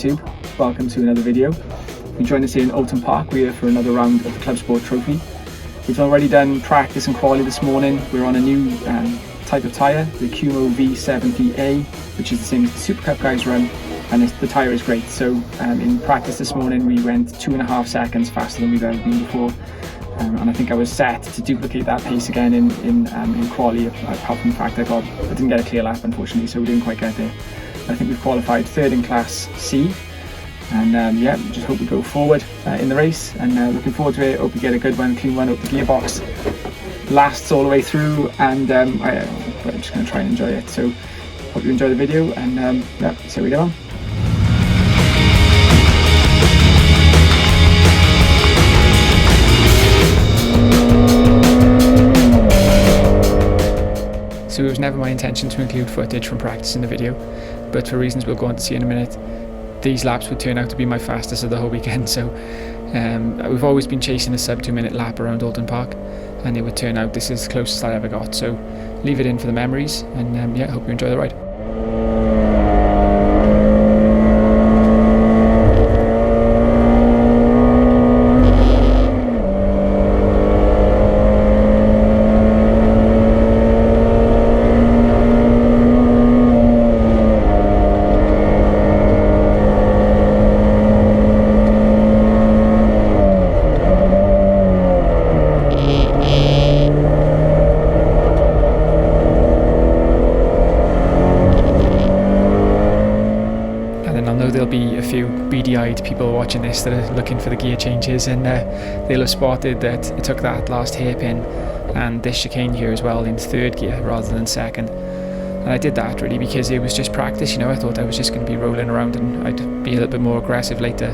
YouTube, welcome to another video. You join us here in Oulton Park. We're here for another round of the Clubsport Trophy. We've already done practice and quali this morning. We're on a new type of tyre, the Kumo V70A, which is the same as the Supercup guys run, and the tyre is great. So in practice this morning we went 2.5 seconds faster than we've ever been before. And I think I was set to duplicate that pace again in quali, apart from the fact I didn't get a clear lap unfortunately, so we didn't quite get there. I think we've qualified third in Class C, and yeah, just hope we go forward in the race, and looking forward to it. Hope we get a good one, clean one. Hope the gearbox lasts all the way through, and I'm just going to try and enjoy it. So hope you enjoy the video, and yeah, see how we get on. So it was never my intention to include footage from practice in the video, but for reasons we'll go on to see in a minute, these laps would turn out to be my fastest of the whole weekend. So we've always been chasing a sub 2 minute lap around Oulton Park, and it would turn out this is the closest I ever got. So leave it in for the memories, and yeah, hope you enjoy the ride. There'll be a few beady-eyed people watching this that are looking for the gear changes, and they'll have spotted that it took that last hairpin and this chicane here as well in third gear rather than second. And I did that really because it was just practice, you know. I thought I was just going to be rolling around and I'd be a little bit more aggressive later.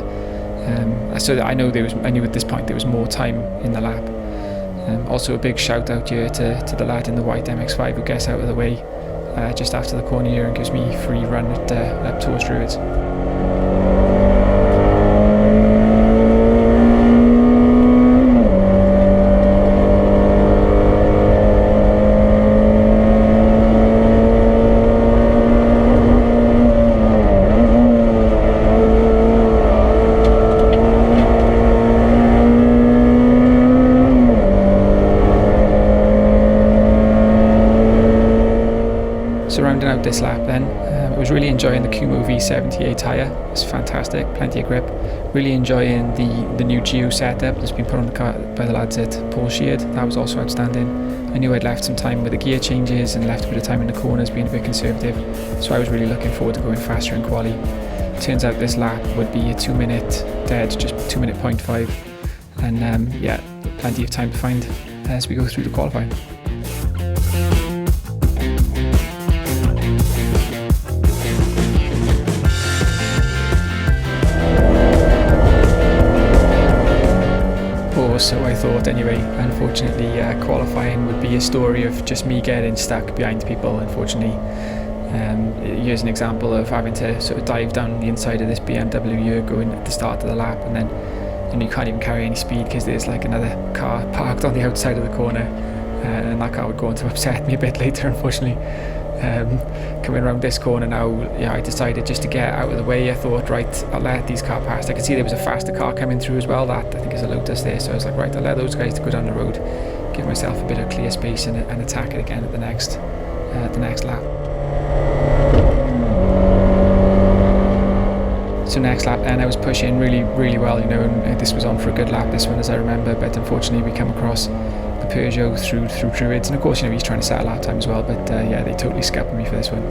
So that I knew at this point there was more time in the lap. Also a big shout out here to the lad in the white MX-5 who gets out of the way just after the corner here and gives me a free run at Tours Druids. So rounding out this lap then, I was really enjoying the Kumo V70A tyre. It's fantastic, plenty of grip. Really enjoying the new Geo setup that's been put on the car by the lads at Paul Sheard. That was also outstanding. I knew I'd left some time with the gear changes and left a bit of time in the corners being a bit conservative, so I was really looking forward to going faster in quali. Turns out this lap would be a 2 minute dead, just 2 minute 0.5, and yeah, plenty of time to find as we go through the qualifying. So I thought anyway. Unfortunately, qualifying would be a story of just me getting stuck behind people, unfortunately. Here's an example of having to sort of dive down the inside of this BMW here going at the start of the lap, and then you can't even carry any speed because there's like another car parked on the outside of the corner, and that car would go on to upset me a bit later, unfortunately. Coming around this corner now, yeah, I decided just to get out of the way. I thought, right, I'll let these cars past. I could see there was a faster car coming through as well, that I think is a Lotus there, so I was like, right, I'll let those guys go down the road, give myself a bit of clear space and attack it again at the next lap. So next lap then I was pushing really well, you know, and this was on for a good lap, this one, as I remember, but unfortunately we come across the Peugeot through Druids, and of course, you know, he's trying to set a lap time as well, but yeah, they totally scuppered me for this one.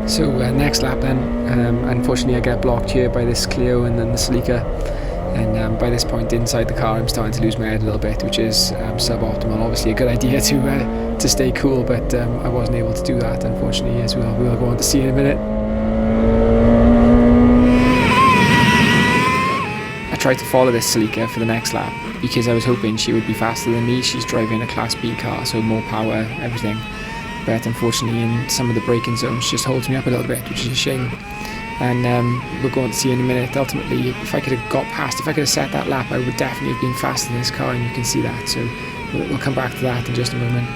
So next lap then, unfortunately I get blocked here by this Clio and then the Celica, and by this point inside the car I'm starting to lose my head a little bit, which is suboptimal. Obviously a good idea to stay cool, but I wasn't able to do that, unfortunately, as we'll go on to see in a minute. I tried to follow this Celica for the next lap because I was hoping she would be faster than me. She's driving a Class B car, so more power, everything. But unfortunately in some of the braking zones she just holds me up a little bit, which is a shame. And we'll go on to see in a minute. Ultimately, if I could have set that lap, I would definitely have been faster than this car, and you can see that. So we'll come back to that in just a moment.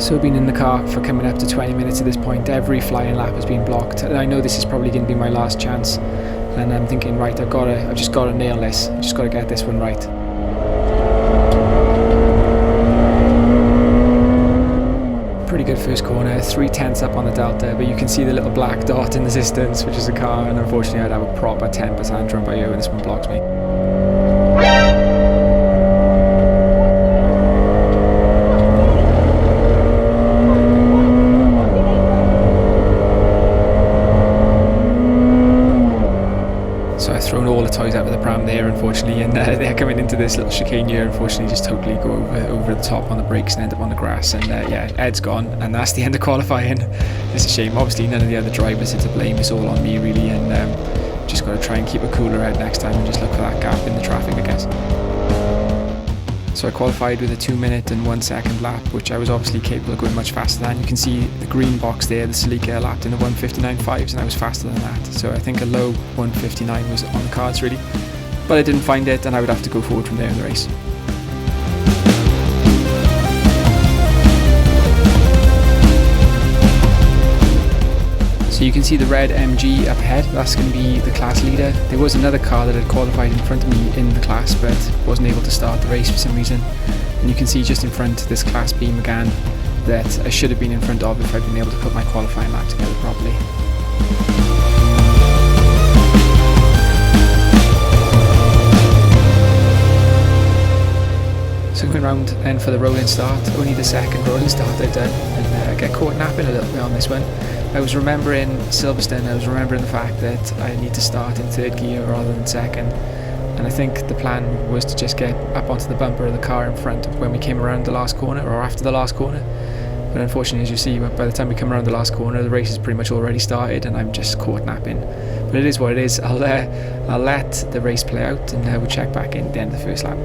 So I've been in the car for coming up to 20 minutes at this point. Every flying lap has been blocked. And I know this is probably going to be my last chance. And I'm thinking, right, I've just got to nail this. I've just got to get this one right. Pretty good first corner, 3/10 up on the Delta, but you can see the little black dot in the distance, which is a car, and unfortunately I'd have a proper temper tantrum by you when this one blocks me. So I've thrown all the toys out of the pram there, unfortunately, and they're coming into this little chicane here, unfortunately just totally go over the top on the brakes and end up on the grass, and yeah, Ed's gone, and that's the end of qualifying. It's a shame. Obviously none of the other drivers are to blame, it's all on me really, and just got to try and keep a cooler head next time and just look for that gap in the traffic, I guess. So I qualified with a 2-minute and 1 second lap, which I was obviously capable of going much faster than. You can see the green box there, the Celica lapped in the 1:59.5s, and I was faster than that. So I think a low 1:59 was on the cards really. But I didn't find it, and I would have to go forward from there in the race. So you can see the red MG up ahead, that's going to be the class leader. There was another car that had qualified in front of me in the class, but wasn't able to start the race for some reason. And you can see just in front this Class B Megane that I should have been in front of if I'd been able to put my qualifying lap together properly. So going round then for the rolling start, only the second rolling start I'd done, and I get caught napping a little bit on this one. I was remembering Silverstone, I was remembering the fact that I need to start in third gear rather than second, and I think the plan was to just get up onto the bumper of the car in front when we came around the last corner, or after the last corner. But unfortunately, as you see, by the time we come around the last corner, the race has pretty much already started and I'm just caught napping. But it is what it is. I'll let the race play out, and we'll check back in at the end of the first lap.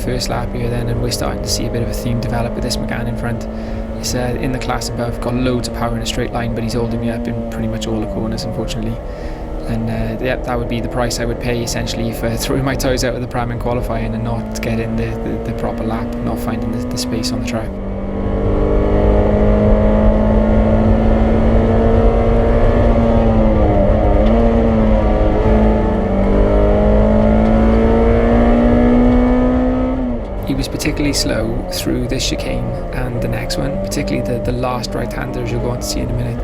First lap here then, and we're starting to see a bit of a theme develop with this Megane in front. He's in the class above, got loads of power in a straight line, but he's holding me up in pretty much all the corners, unfortunately. And yeah, that would be the price I would pay essentially for throwing my toys out of the pram in qualifying and not getting the proper lap, not finding the space on the track. He was particularly slow through this chicane and the next one, particularly the last right-hander, as you'll go on to see in a minute.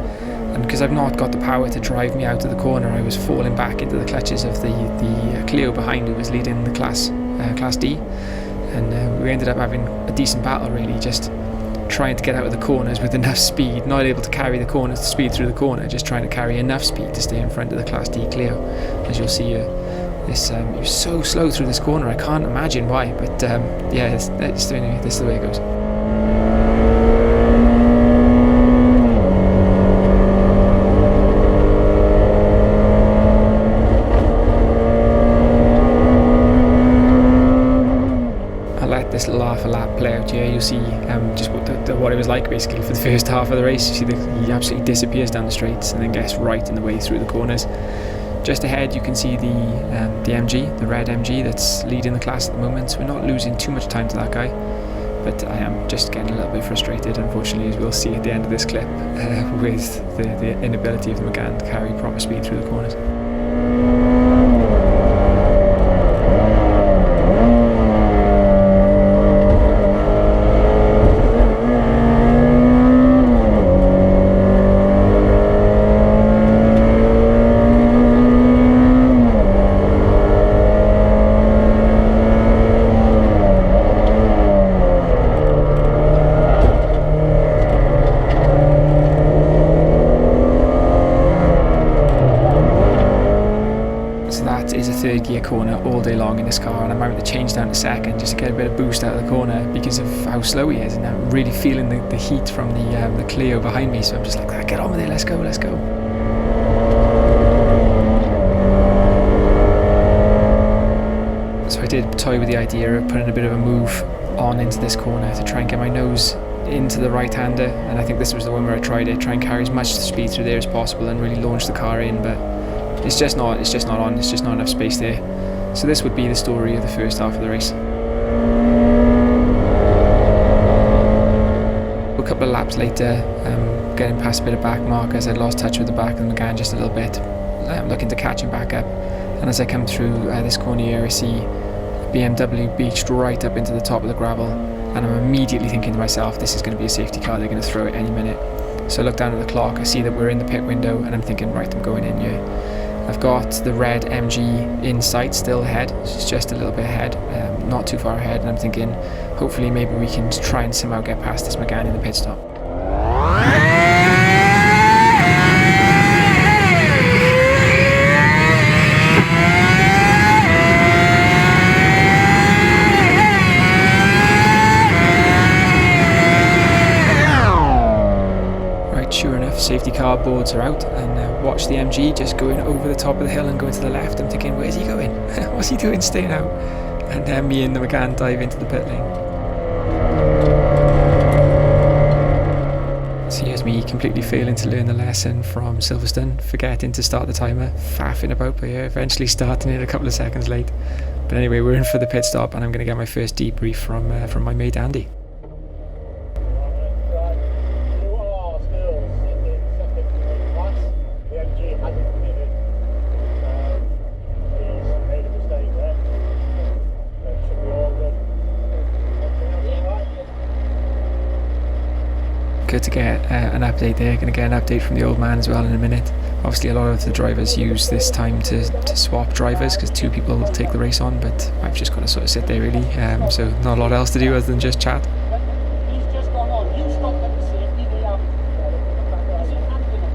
And because I've not got the power to drive me out of the corner, I was falling back into the clutches of the Clio behind, who was leading the Class D. And we ended up having a decent battle really, just trying to get out of the corners with enough speed, not able to carry the corners to speed through the corner, just trying to carry enough speed to stay in front of the Class D Clio. As you'll see here, this he was so slow through this corner, I can't imagine why, but yeah, this is the way it goes. This laugh a lap play out here, you'll see just what it was like basically for the first half of the race. You see he absolutely disappears down the straights and then gets right in the way through the corners. Just ahead you can see the MG, the red MG that's leading the class at the moment, so we're not losing too much time to that guy, but I am just getting a little bit frustrated, unfortunately, as we'll see at the end of this clip, with the inability of the Megane to carry proper speed through the corners. Third gear corner all day long in this car, and I'm having to change down to second just to get a bit of boost out of the corner because of how slow he is, and I'm really feeling the heat from the Clio behind me, so I'm just like, get on with it, let's go. So I did toy with the idea of putting a bit of a move on into this corner to try and get my nose into the right-hander, and I think this was the one where I tried it, try and carry as much speed through there as possible and really launch the car in, but it's just not on, there's just not enough space there. So this would be the story of the first half of the race. A couple of laps later, getting past a bit of back markers, I'd lost touch with the back of the Megane just a little bit. I'm looking to catch him back up, and as I come through this corner here, I see BMW beached right up into the top of the gravel, and I'm immediately thinking to myself, this is going to be a safety car, they're going to throw it any minute. So I look down at the clock, I see that we're in the pit window, and I'm thinking, right, I'm going in here. I've got the red MG in sight still ahead, it's just a little bit ahead, not too far ahead, and I'm thinking hopefully maybe we can try and somehow get past this Megane in the pit stop. Sure enough, safety car boards are out, and watch the MG just going over the top of the hill and going to the left. I'm thinking, where's he going? What's he doing staying out? And then me and the Megane dive into the pit lane. So here's me completely failing to learn the lesson from Silverstone, forgetting to start the timer, faffing about, but yeah, eventually starting it a couple of seconds late. But anyway, we're in for the pit stop, and I'm going to get my first debrief from my mate Andy. Good to get an update there. Going to get an update from the old man as well in a minute. Obviously a lot of the drivers use this time to swap drivers because two people take the race on, but I've just got to sort of sit there really, so not a lot else to do other than just chat. He's just gone on. You stopped at the safety, they have. Is he handling it?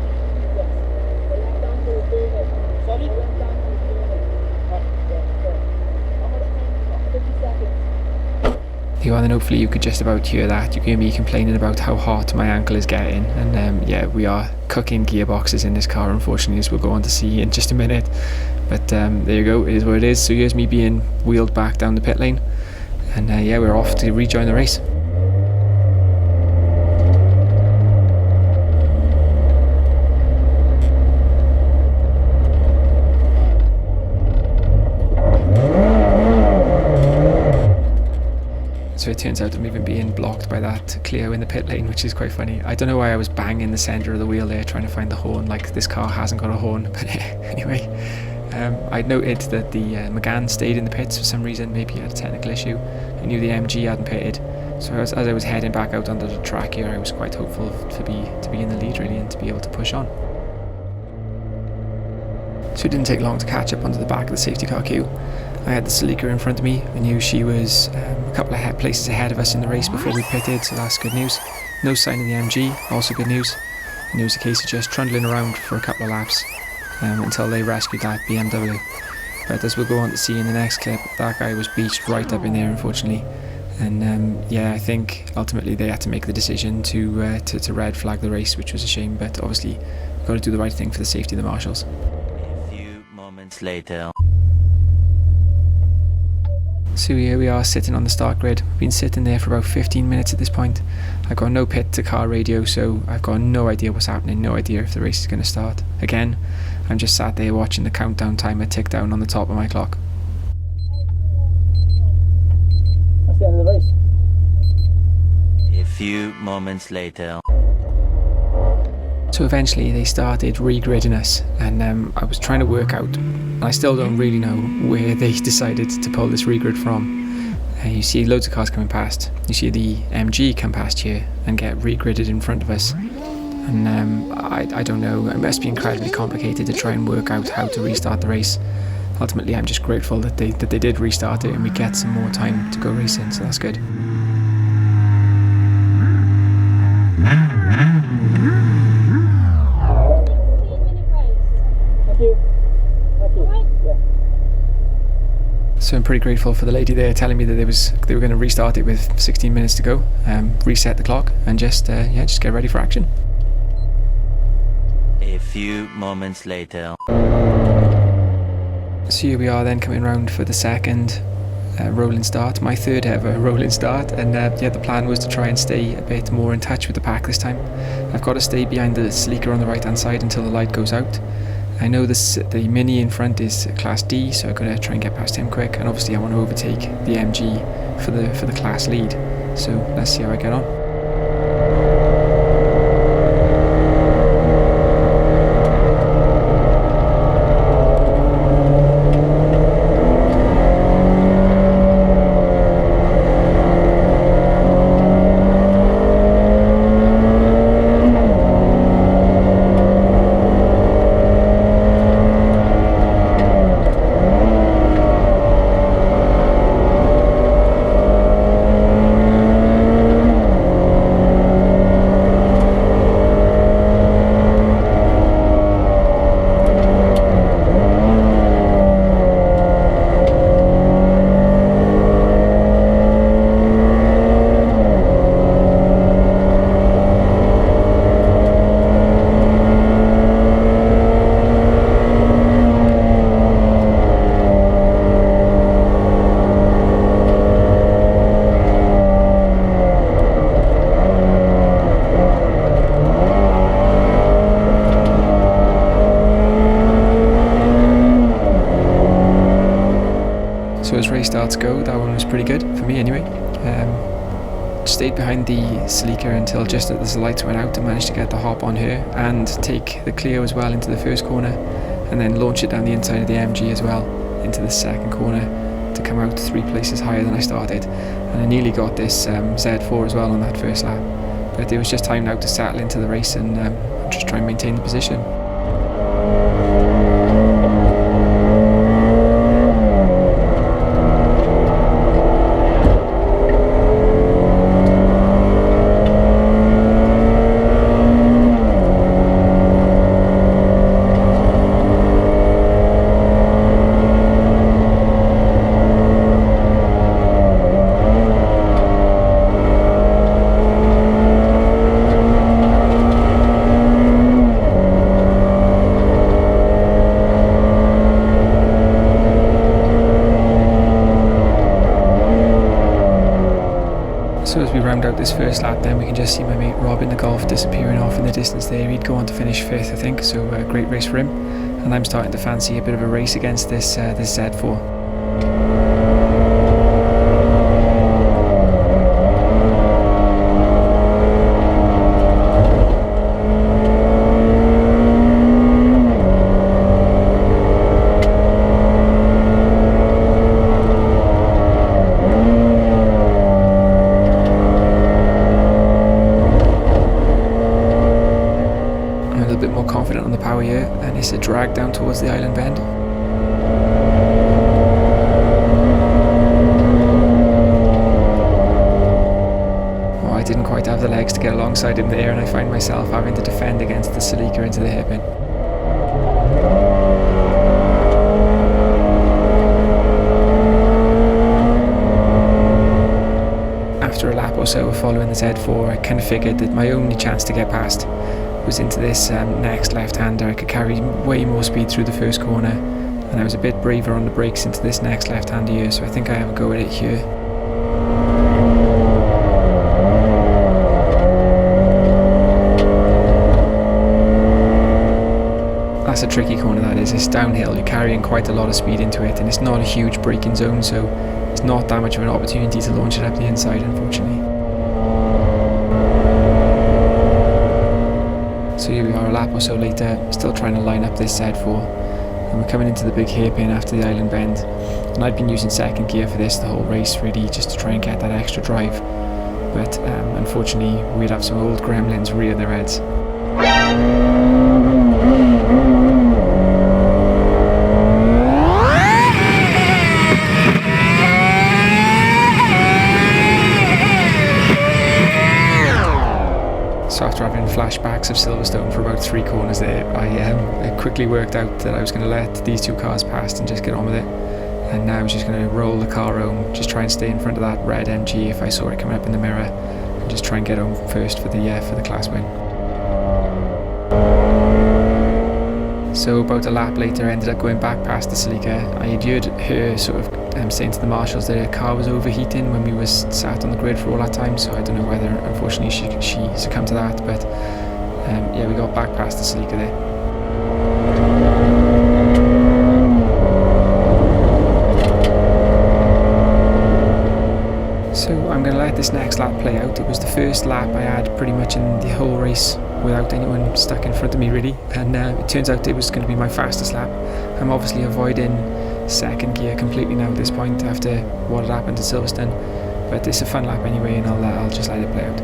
Sorry? How much time? 50 seconds. And then hopefully you could just about hear that. You can hear me complaining about how hot my ankle is getting, and yeah, we are cooking gearboxes in this car, unfortunately, as we'll go on to see in just a minute. But there you go, it is what it is. So here's me being wheeled back down the pit lane, and yeah, we're off to rejoin the race. So it turns out I'm even being blocked by that Clio in the pit lane, which is quite funny. I don't know why I was banging the centre of the wheel there trying to find the horn, like this car hasn't got a horn. But anyway, I'd noted that the Megane stayed in the pits for some reason, maybe he had a technical issue. I knew the MG hadn't pitted, so as I was heading back out onto the track here, I was quite hopeful to be in the lead really and to be able to push on. So it didn't take long to catch up onto the back of the safety car queue. I had the Celica in front of me. I knew she was a couple of places ahead of us in the race before we pitted, so that's good news. No sign of the MG, also good news. And it was a case of just trundling around for a couple of laps until they rescued that BMW. But as we'll go on to see in the next clip, that guy was beached right up in there, unfortunately. And yeah, I think ultimately they had to make the decision to red flag the race, which was a shame, but obviously we've got to do the right thing for the safety of the marshals. A few moments later. So here we are sitting on the start grid. We've been sitting there for about 15 minutes at this point. I've got no pit to car radio, so I've got no idea what's happening, no idea if the race is going to start. Again, I'm just sat there watching the countdown timer tick down on the top of my clock. That's the end of the race. A few moments later. So eventually they started regridding us, and I was trying to work out, and I still don't really know where they decided to pull this regrid from. You see loads of cars coming past. You see the MG come past here and get regridded in front of us. And I don't know, it must be incredibly complicated to try and work out how to restart the race. Ultimately, I'm just grateful that they did restart it and we get some more time to go racing, so that's good. So I'm pretty grateful for the lady there telling me that they were going to restart it with 16 minutes to go, reset the clock, and just get ready for action. A few moments later. So here we are then coming round for the second rolling start, my third ever rolling start, and yeah, the plan was to try and stay a bit more in touch with the pack this time. I've got to stay behind the Celica on the right hand side until the light goes out. I know the Mini in front is Class D, so I've got to try and get past him quick, and obviously I want to overtake the MG for the class lead, so let's see how I get on. So as race starts go, that one was pretty good, for me anyway. Stayed behind the Celica until just as the lights went out and managed to get the hop on her and take the Clio as well into the first corner, and then launch it down the inside of the MG as well into the second corner to come out 3 places higher than I started. And I nearly got this Z4 as well on that first lap, but it was just time now to settle into the race and just try and maintain the position. So as we round out this first lap, then we can just see my mate Rob in the Golf disappearing off in the distance there. He'd go on to finish 5th, I think, so a great race for him. And I'm starting to fancy a bit of a race against this Z4. Confident on the power here, and it's a drag down towards the island bend. alongside him there, and I find myself having to defend against the Celica into the hairpin. After a lap or so of following the Z4, I kind of figured that my only chance to get past was into this next left-hander. I could carry way more speed through the first corner, and I was a bit braver on the brakes into this next left-hander here, so I think I have a go at it here. That's a tricky corner, that is. It's downhill, you're carrying quite a lot of speed into it, and it's not a huge braking zone, so it's not that much of an opportunity to launch it up the inside, unfortunately. So here we are a lap or so later, still trying to line up this Z4, and we're coming into the big hairpin after the island bend, and I'd been using second gear for this the whole race really, just to try and get that extra drive, but unfortunately we'd have some old gremlins rear their heads. So after having flashbacks of Silverstone for about 3 corners there, I quickly worked out that I was going to let these 2 cars past and just get on with it. And now I was just going to roll the car home, just try and stay in front of that red MG if I saw it coming up in the mirror, and just try and get home first for the class win. So about a lap later I ended up going back past the Celica. I had heard her sort of saying to the marshals that her car was overheating when we was sat on the grid for all that time, so I don't know whether unfortunately she succumbed to that, but yeah, we got back past the Celica there. So I'm going to let this next lap play out. It was the first lap I had pretty much in the whole race without anyone stuck in front of me really, and it turns out it was going to be my fastest lap. I'm obviously avoiding second gear completely now at this point after what had happened at Silverstone, but it's a fun lap anyway, and I'll just let it play out.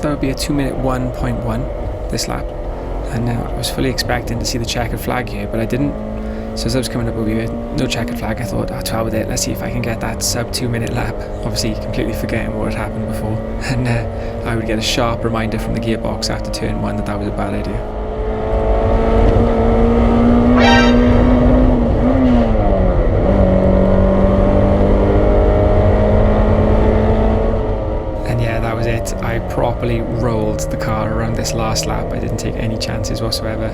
That would be a 2-minute 1.1 this lap, and now I was fully expecting to see the checkered flag here, but I didn't. So as I was coming up over here, no checkered flag, I thought, oh, 12 with it, let's see if I can get that sub 2-minute lap, obviously completely forgetting what had happened before, and I would get a sharp reminder from the gearbox after turn 1 that was a bad idea. I properly rolled the car around this last lap. I didn't take any chances whatsoever,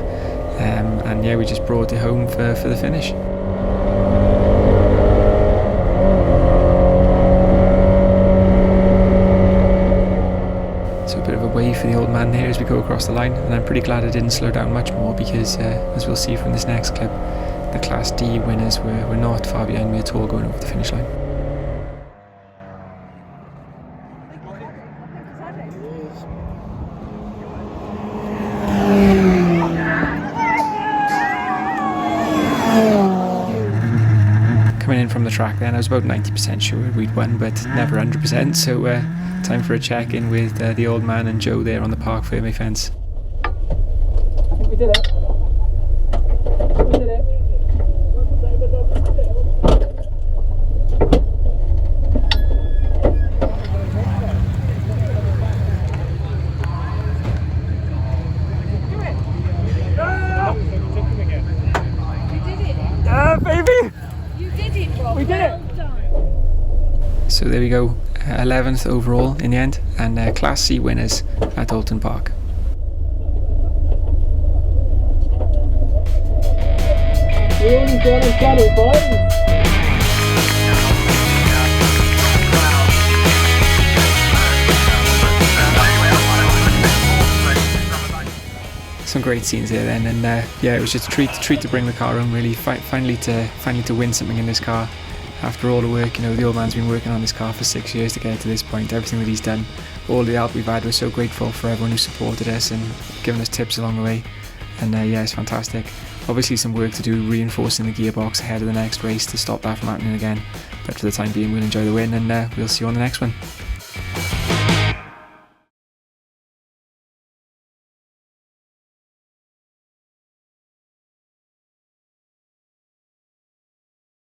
and yeah, we just brought it home for the finish. So a bit of a wave for the old man there as we go across the line, and I'm pretty glad I didn't slow down much more because as we'll see from this next clip, the Class D winners were not far behind me at all going over the finish line. Coming in from the track then, I was about 90% sure we'd won, but never 100%, so time for a check-in with the old man and Joe there on the park fairway fence. I think we did it. We did it. Baby! You did it, Rob. We did it! Well done. So there we go, 11th overall in the end, and Class C winners at Oulton Park. We only got a shadow, boys. Some great scenes there then, and yeah, it was just a treat to bring the car home. Really, finally to win something in this car after all the work. You know, the old man's been working on this car for 6 years to get to this point. Everything that he's done, all the help we've had, we're so grateful for everyone who supported us and given us tips along the way. And yeah, it's fantastic. Obviously, some work to do reinforcing the gearbox ahead of the next race to stop that from happening again. But for the time being, we'll enjoy the win, and we'll see you on the next one.